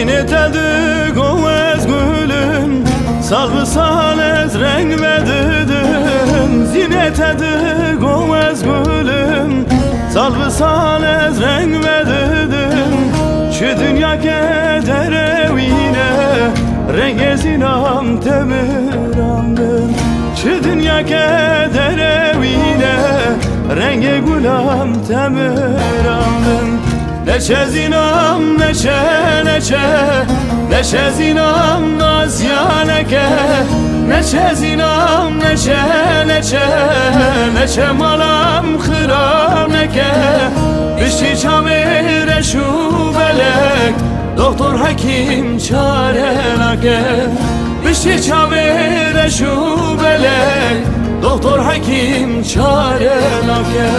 Zine tedik o ez gülüm Salgı salez renk vedidin Zine tedik o ez gülüm Salgı salez renk vedidin Şu dünya kederevine Renge zinam temiramdın Şu dünya kederevine Renge gulam temiramdın Neçe zinam neçe neçe Neçe zinam nazyaneke Neçe zinam neçe neçe Neçe malam xıraneke Bişi çamire şu belek Doktor hakim çarenake Bişi çamire şu belek Doktor hakim çarenake